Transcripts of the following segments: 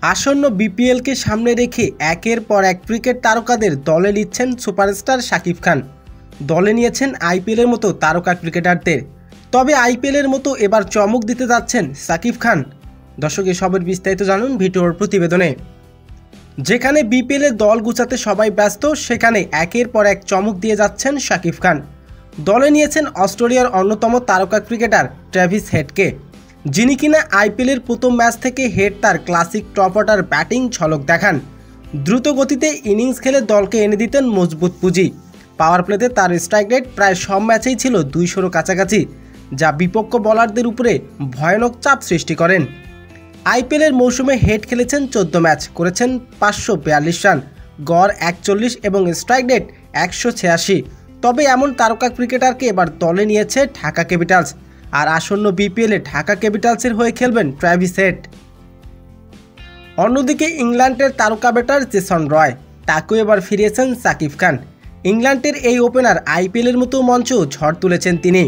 আসন্ন বিপিএলকে সামনে রেখে একের পর এক ক্রিকেট তারকাদের দলে নিচ্ছেন সুপারস্টার শাকিব খান। দলে নিয়েছেন আইপিএলের মতো তারকা ক্রিকেটারদের। তবে আইপিএলের মতো এবার চমক দিতে যাচ্ছেন শাকিব খান। দর্শক, এসবের বিস্তারিত জানুন ভিডিওর প্রতিবেদনে। যেখানে বিপিএলের দল গুছাতে সবাই ব্যস্ত, সেখানে একের পর এক চমক দিয়ে যাচ্ছেন শাকিব খান। দলে নিয়েছেন অস্ট্রেলিয়ার অন্যতম তারকা ক্রিকেটার ট্র্যাভিস হেডকে, যিনি কিনা আইপিএলের প্রথম ম্যাচ থেকে হেড তার ক্লাসিক টপ অর্ডার ব্যাটিং ঝলক দেখান। দ্রুত গতিতে ইনিংস খেলে দলকে এনে দিতেন মজবুত পুঁজি। পাওয়ার প্লেতে তার স্ট্রাইক রেট প্রায় সব ম্যাচেই ছিল 200-র কাছাকাছি, যা বিপক্ষ বোলারদের উপরে ভয়ানক চাপ সৃষ্টি করেন। আইপিএলের মৌসুমে হেড খেলেছেন 14 ম্যাচ, করেছেন 542 রান, গড় 41 এবং স্ট্রাইক রেট 186। তবে এমন তারকা ক্রিকেটারকে এবার দলে নিয়েছে ঢাকা ক্যাপিটালস, আর আসন্ন বিপিএলে ঢাকা ক্যাপিটালসের হয়ে খেলবেন ট্র্যাভিস হেড। অন্যদিকে ইংল্যান্ডের তারকা ব্যাটার জেসন রয়, তাকেও এবার ফিরিয়েছেন শাকিব খান। ইংল্যান্ডের এই ওপেনার আইপিএলের মতো মঞ্চেও ঝড় তুলেছেন তিনি।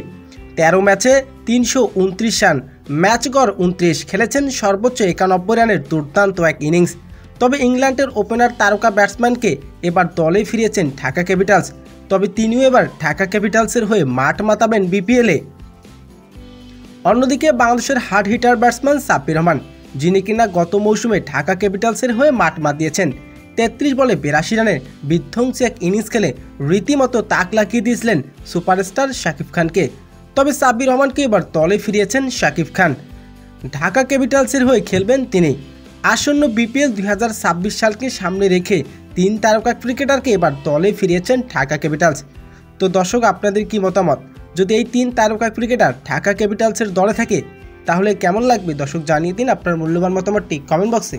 13 ম্যাচে 329 রান, ম্যাচ গড় 29, খেলেছেন সর্বোচ্চ 91 রানের দুর্দান্ত এক ইনিংস। তবে ইংল্যান্ডের ওপেনার তারকা ব্যাটসম্যানকে এবার দলে ফিরিয়েছেন ঢাকা ক্যাপিটালস। তবে তিনিও এবার ঢাকা ক্যাপিটালসের হয়ে মাঠ মাতাবেন বিপিএলে। অন্যদিকে বাংলাদেশের hard hitter batsman Sabbir Rahman, যিনি কিনা গত মৌসুমে ঢাকা ক্যাপিটালসের হয়ে মাঠ মাতিয়েছেন। 33 বলে 82 রানের বিধ্বংসী এক ইনিংস খেলে রীতিমতো তাক লাগিয়ে দিয়েছিলেন সুপারস্টার শাকিব খানকে। তবে সাব্বির রহমানকে এবার দলে ফিরিয়েছেন শাকিব খান। ঢাকা ক্যাপিটালসের হয়ে খেলবেন তিনি। আসন্ন বিপিএল 2026 সালকে সামনে রেখে 3 তারকা ক্রিকেটারকে এবার দলে ফিরিয়েছেন ঢাকা ক্যাপিটালস। তো দর্শক, আপনাদের কি মতামত? যদি এই 3 তারকা ক্রিকেটার ঢাকা ক্যাপিটালসের দলে থাকে তাহলে কেমন লাগবে? দর্শক, জানিয়ে দিন আপনার মূল্যবান মতামতটি কমেন্ট বক্সে।